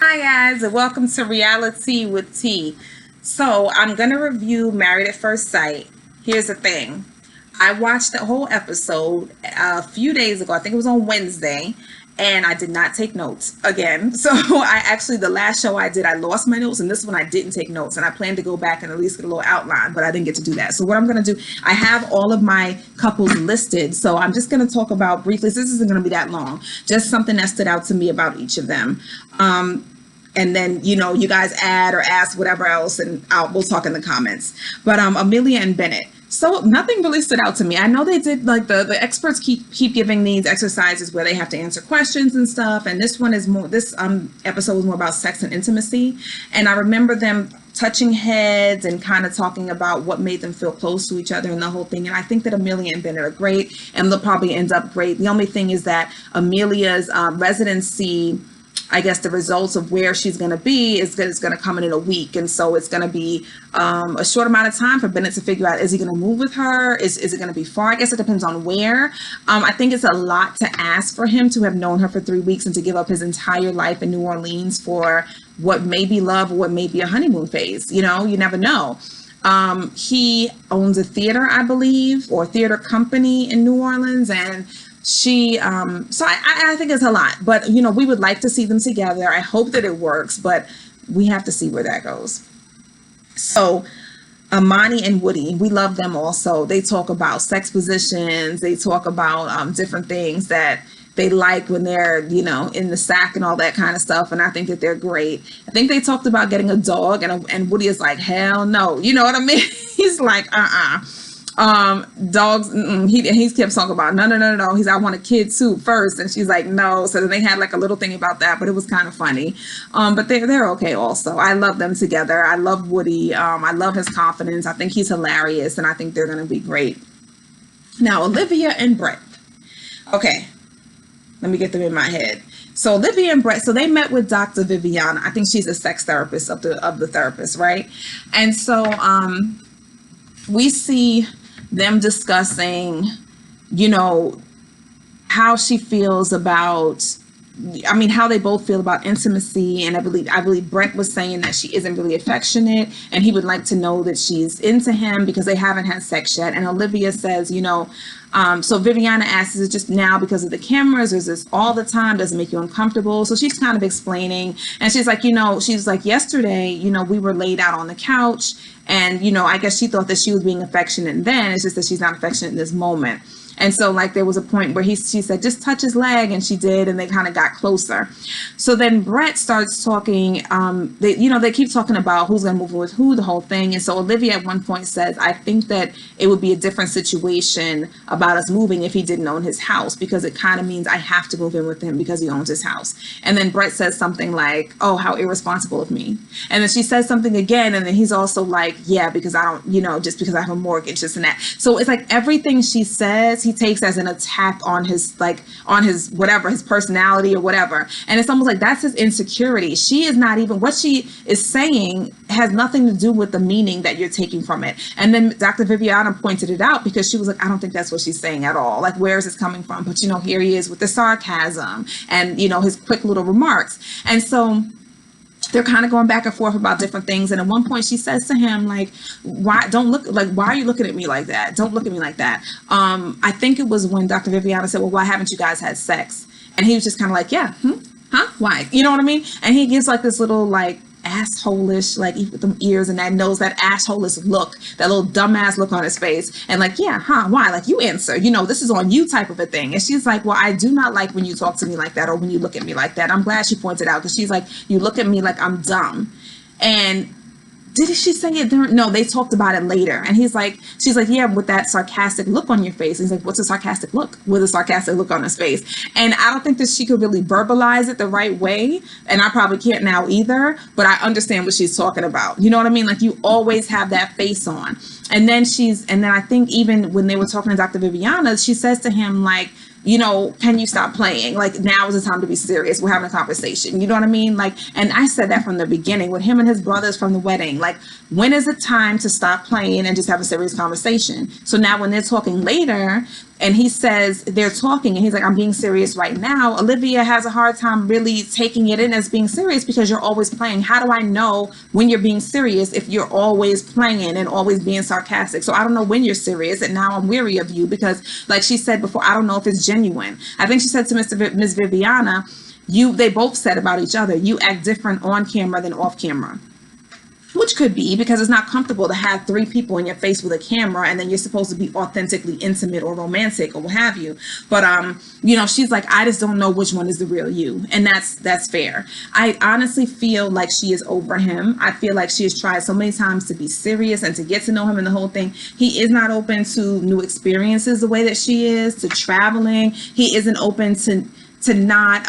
Hi guys, and welcome to Reality with T. So I'm gonna review Married at First Sight. Here's the thing. I watched the whole episode a few days ago. I think it was on Wednesday, and I did not take notes again. So the last show I did, I lost my notes, and this one I didn't take notes, and I plan to go back and at least get a little outline, but I didn't get to do that. So what I'm gonna do, I have all of my couples listed, so I'm just gonna talk about briefly. This isn't gonna be that long. Just something that stood out to me about each of them. And then you guys add or ask whatever else, and we'll talk in the comments. But Amelia and Bennett, so nothing really stood out to me. I know they did, like, the experts keep giving these exercises where they have to answer questions and stuff, and this episode was more about sex and intimacy. And I remember them touching heads and kind of talking about what made them feel close to each other and the whole thing. And I think that Amelia and Bennett are great, and they'll probably end up great. The only thing is that Amelia's residency, I guess the results of where she's going to be is going to come in a week. And so it's going to be a short amount of time for Bennett to figure out, is he going to move with her? Is it going to be far? I guess it depends on where. I think it's a lot to ask for him to have known her for 3 weeks and to give up his entire life in New Orleans for what may be love or what may be a honeymoon phase. You never know. He owns a theater, I believe, or theater company in New Orleans, and she so I think it's a lot, but we would like to see them together. I hope that it works, but we have to see where that goes. So Amani and Woody, we love them also. They talk about sex positions, they talk about different things that they like when they're in the sack and all that kind of stuff, and I think that they're great. I think they talked about getting a dog, and Woody is like, hell no, you know what I mean? He's like, dogs, he kept talking about no, he's, I want a kid too first, and she's like, no. So then they had like a little thing about that, but it was kind of funny. But they're okay also. I love them together. I love Woody. I love his confidence. I think he's hilarious, and I think they're going to be great. Now, Olivia and Brett. Okay, let me get them in my head. So Olivia and Brett, so they met with Dr. Viviana. I think she's a sex therapist of the therapists, right? And so we see them discussing, how she feels about, how they both feel about intimacy. And I believe Brett was saying that she isn't really affectionate, and he would like to know that she's into him because they haven't had sex yet. And Olivia says, so Viviana asks, is it just now because of the cameras, or is this all the time? Does it make you uncomfortable? So she's kind of explaining, and she's like, she's like, yesterday, we were laid out on the couch, and, I guess she thought that she was being affectionate then. It's just that she's not affectionate in this moment. And so, like, there was a point where she said, just touch his leg, and she did, and they kind of got closer. So then Brett starts talking, they keep talking about who's going to move with who, the whole thing. And so Olivia at one point says, I think that it would be a different situation about us moving if he didn't own his house, because it kind of means I have to move in with him because he owns his house. And then Brett says something like, oh, how irresponsible of me. And then she says something again, and then he's also like, yeah, because I don't, just because I have a mortgage, this and that. So it's like everything she says, he takes as an attack on his whatever, his personality or whatever. And it's almost like that's his insecurity. She is not even, what she is saying has nothing to do with the meaning that you're taking from it. And then Dr. Viviana pointed it out, because she was like, I don't think that's what she's saying at all. Like, where is this coming from? But here he is with the sarcasm and his quick little remarks. And so they're kind of going back and forth about different things. And at one point she says to him, like, why are you looking at me like that? Don't look at me like that. I think it was when Dr. Viviana said, well, why haven't you guys had sex? And he was just kind of like, yeah, huh? Why? You know what I mean? And he gives like this little, like, asshole-ish, like, with them ears and that nose, that asshole-ish look, that little dumbass look on his face, and like, yeah, huh, why? Like, you answer, this is on you type of a thing. And she's like, well, I do not like when you talk to me like that, or when you look at me like that. I'm glad she pointed out, because she's like, you look at me like I'm dumb. And did she say it during? No, they talked about it later. And she's like, yeah, with that sarcastic look on your face. He's like, what's a sarcastic look? With a sarcastic look on his face. And I don't think that she could really verbalize it the right way. And I probably can't now either, but I understand what she's talking about. You know what I mean? Like, you always have that face on. And then I think even when they were talking to Dr. Viviana, she says to him, like, you know, can you stop playing? Like, now is the time to be serious. We're having a conversation. You know what I mean? Like, and I said that from the beginning with him and his brothers from the wedding. Like, when is it time to stop playing and just have a serious conversation? So now when they're talking later and he says they're talking and he's like, I'm being serious right now, Olivia has a hard time really taking it in as being serious because you're always playing. How do I know when you're being serious if you're always playing and always being sarcastic? So I don't know when you're serious, and now I'm weary of you because, like she said before, I don't know if it's genuine. I think she said to Miss Viviana, they both said about each other, you act different on camera than off camera. Which could be because it's not comfortable to have 3 people in your face with a camera and then you're supposed to be authentically intimate or romantic or what have you. But you know, she's like, I just don't know which one is the real you. And that's fair. I honestly feel like she is over him. I feel like she has tried so many times to be serious and to get to know him and the whole thing. He is not open to new experiences the way that she is, to traveling. He isn't open to not,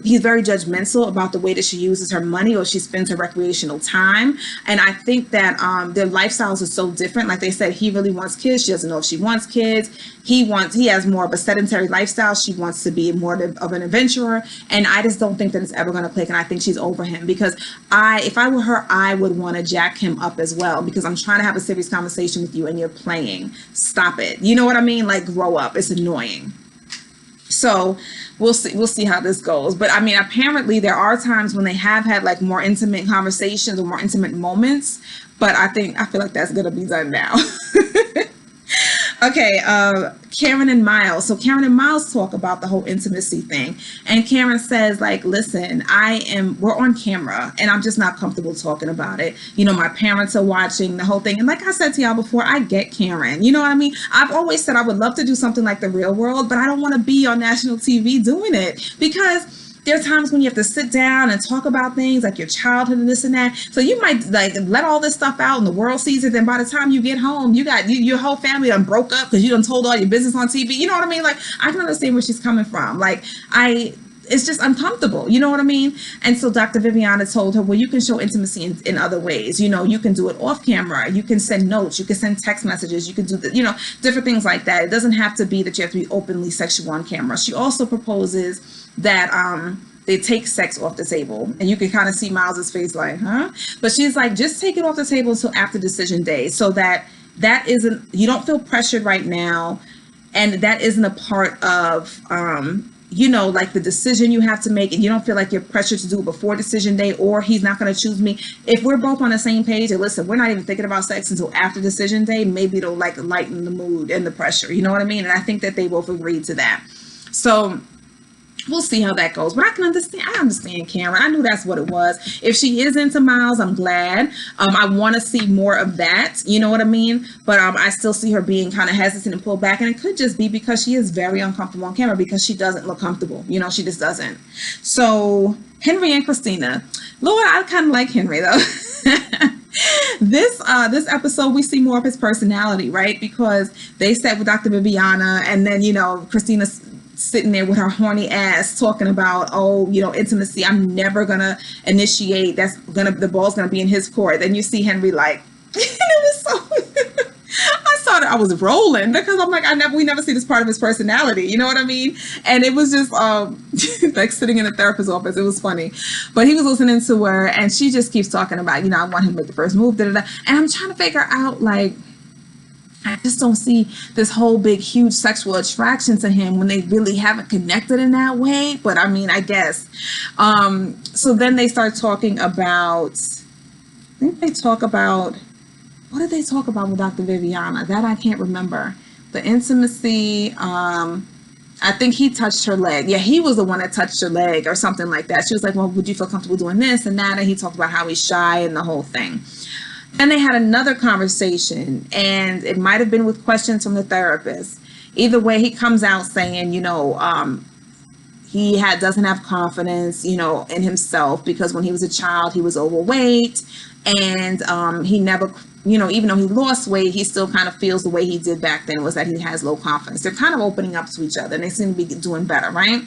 he's very judgmental about the way that she uses her money or she spends her recreational time. And I think that their lifestyles are so different. Like they said, he really wants kids. She doesn't know if she wants kids. He has more of a sedentary lifestyle. She wants to be more of an adventurer. And I just don't think that it's ever going to click. And I think she's over him because if I were her, I would want to jack him up as well because I'm trying to have a serious conversation with you and you're playing. Stop it. You know what I mean? Like, grow up. It's annoying. So we'll see how this goes. But I mean, apparently there are times when they have had like more intimate conversations or more intimate moments, but I feel like that's gonna be done now. Okay, Karen and Miles. So Karen and Miles talk about the whole intimacy thing. And Karen says, like, listen, we're on camera and I'm just not comfortable talking about it. You know, my parents are watching the whole thing. And like I said to y'all before, I get Karen. You know what I mean? I've always said I would love to do something like The Real World, but I don't want to be on national TV doing it because there are times when you have to sit down and talk about things like your childhood and this and that. So you might like let all this stuff out and the world sees it. Then by the time you get home, you got your whole family done broke up because you done told all your business on TV. You know what I mean? Like, I can understand where she's coming from. Like, it's just uncomfortable. You know what I mean? And so Dr. Viviana told her, well, you can show intimacy in other ways. You know, you can do it off camera. You can send notes. You can send text messages. You can do different things like that. It doesn't have to be that you have to be openly sexual on camera. She also proposes that they take sex off the table, and you can kind of see Miles's face like, huh? But she's like, just take it off the table until after decision day, so that you don't feel pressured right now, and that isn't a part of like the decision you have to make, and you don't feel like you're pressured to do it before decision day, or he's not going to choose me. If we're both on the same page, and listen, we're not even thinking about sex until after decision day, maybe it'll like lighten the mood and the pressure. You know what I mean? And I think that they both agreed to that. So we'll see how that goes. But I understand Karen. I knew that's what it was. If she is into Miles, I'm glad. I want to see more of that. You know what I mean? But I still see her being kind of hesitant and pulled back. And it could just be because she is very uncomfortable on camera because she doesn't look comfortable. You know, she just doesn't. So Henry and Christina. Lord, I kind of like Henry though. This episode, we see more of his personality, right? Because they sat with Dr. Viviana, and then, Christina's sitting there with her horny ass talking about, intimacy. I'm never gonna initiate. The ball's gonna be in his court. Then you see Henry like, it was so. I was rolling because I'm like, we never see this part of his personality. You know what I mean? And it was just like sitting in a therapist's office. It was funny, but he was listening to her, and she just keeps talking about, I want him to make the first move. And I'm trying to figure out, like, I just don't see this whole big, huge sexual attraction to him when they really haven't connected in that way. But I mean, I guess. So then they start talking about, what did they talk about with Dr. Viviana? That I can't remember. The intimacy, I think he touched her leg. Yeah, he was the one that touched her leg or something like that. She was like, well, would you feel comfortable doing this and that? And he talked about how he's shy and the whole thing. Then they had another conversation, and it might have been with questions from the therapist. Either way, he comes out saying, he doesn't have confidence, in himself because when he was a child, he was overweight, and he never, even though he lost weight, he still kind of feels the way he did back then was that he has low confidence. They're kind of opening up to each other, and they seem to be doing better, right?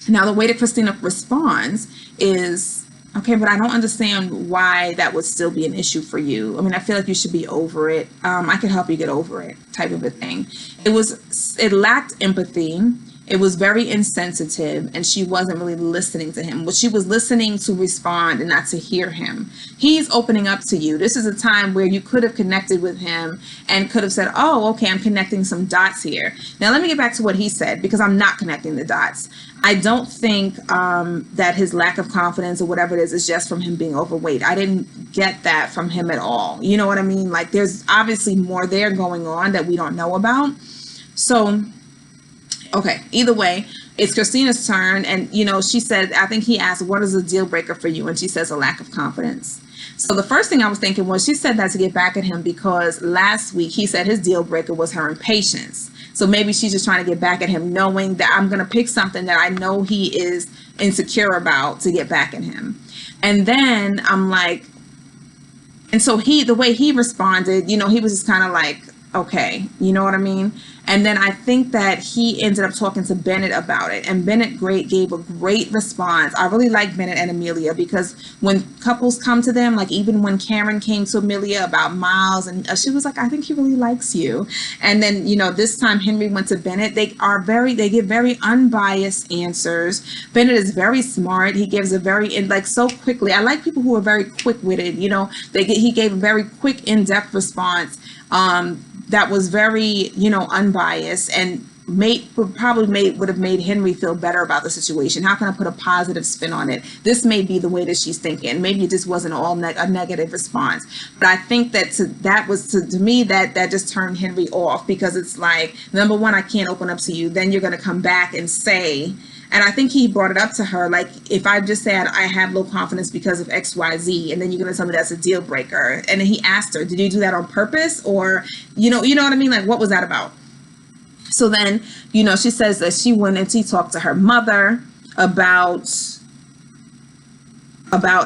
Now, the way that Christina responds is, Okay, but I don't understand why that would still be an issue for you. I mean, I feel like you should be over it. I could help you get over it, type of a thing. It lacked empathy. It was very insensitive, and she wasn't really listening to him. Well, she was listening to respond and not to hear him. He's opening up to you. This is a time where you could have connected with him and could have said, oh, okay, I'm connecting some dots here. Now, let me get back to what he said, because I'm not connecting the dots. I don't think that his lack of confidence or whatever it is just from him being overweight. I didn't get that from him at all. You know what I mean? Like, there's obviously more there going on that we don't know about. So, okay, either way, it's Christina's turn. And, you know, she said, I think he asked, what is a deal breaker for you? And she says, a lack of confidence. So the first thing I was thinking was, she said that to get back at him because last week he said his deal breaker was her impatience. So maybe she's just trying to get back at him, knowing that I'm going to pick something that I know he is insecure about to get back at him. And then I'm like, and so the way he responded, you know, he was just kind of like, okay, you know what I mean? And then I think that he ended up talking to Bennett about it, and Bennett gave a great response. I really like Bennett and Amelia, because when couples come to them, like even when Karen came to Amelia about Miles, and she was like, I think he really likes you. And then, you know, this time Henry went to Bennett. They give very unbiased answers. Bennett is very smart. He gives a so quickly. I like people who are very quick-witted. You know, he gave a very quick, in-depth response. That was very, you know, unbiased, and would have made Henry feel better about the situation. How can I put a positive spin on it? This may be the way that she's thinking. Maybe it just wasn't all a negative response. But I think that to me, that just turned Henry off, because it's like, number one, I can't open up to you. Then you're going to come back and say, and I think he brought it up to her, like, if I just said I have low confidence because of X, Y, Z, and then you're going to tell me that's a deal breaker. And then he asked her, did you do that on purpose? Or, you know what I mean? Like, what was that about? So then, you know, she says that she went and she talked to her mother about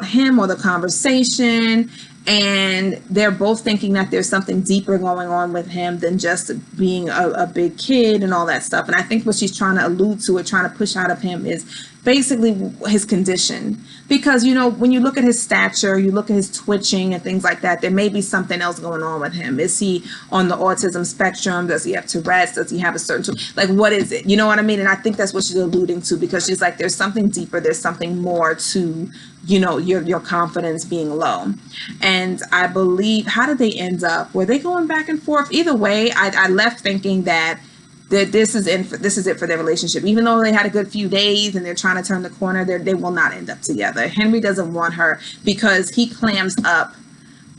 him or the conversation. And they're both thinking that there's something deeper going on with him than just being a big kid and all that stuff. And I think what she's trying to allude to or trying to push out of him is basically his condition. Because, you know, when you look at his stature, you look at his twitching and things like that, there may be something else going on with him. Is he on the autism spectrum? Does he have Tourette's? Does he have a certain, like, what is it? You know what I mean? And I think that's what she's alluding to, because she's like, there's something deeper. There's something more to, you know, your confidence being low. And I believe, how did they end up? Were they going back and forth? Either way, I left thinking that this is it for their relationship. Even though they had a good few days and they're trying to turn the corner, they will not end up together. Henry doesn't want her, because he clams up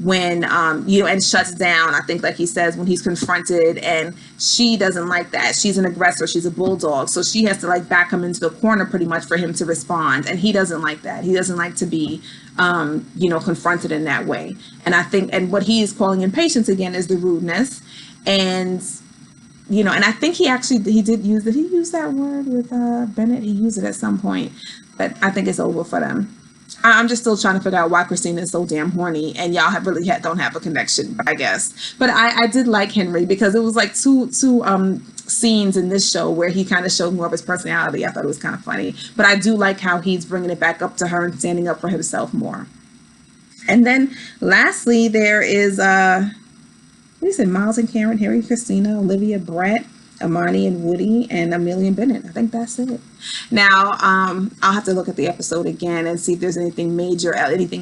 when you know, and shuts down, I think, like he says, when he's confronted, and she doesn't like that. She's an aggressor, she's a bulldog, so she has to like back him into the corner pretty much for him to respond, and he doesn't like that. He doesn't like to be you know, confronted in that way. And I think, and what he is calling impatience again is the rudeness. And you know, and I think he did use that word with Bennett? He used it at some point, but I think it's over for them. I'm just still trying to figure out why Christina is so damn horny, and y'all don't have a connection, I guess. But I did like Henry, because it was like two scenes in this show where he kind of showed more of his personality. I thought it was kind of funny, but I do like how he's bringing it back up to her and standing up for himself more. And then lastly, there is we said Miles and Karen, Harry, Christina, Olivia, Brett, Amani and Woody, and Amelia and Bennett. I think that's it. Now, I'll have to look at the episode again and see if there's anything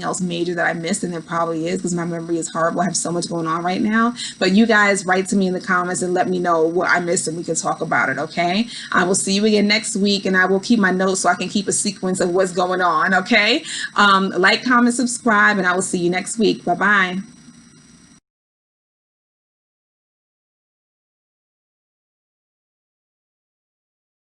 else major that I missed, and there probably is, because my memory is horrible. I have so much going on right now. But you guys write to me in the comments and let me know what I missed, and we can talk about it, okay? I will see you again next week, and I will keep my notes so I can keep a sequence of what's going on, okay? Like, comment, subscribe, and I will see you next week. Bye-bye.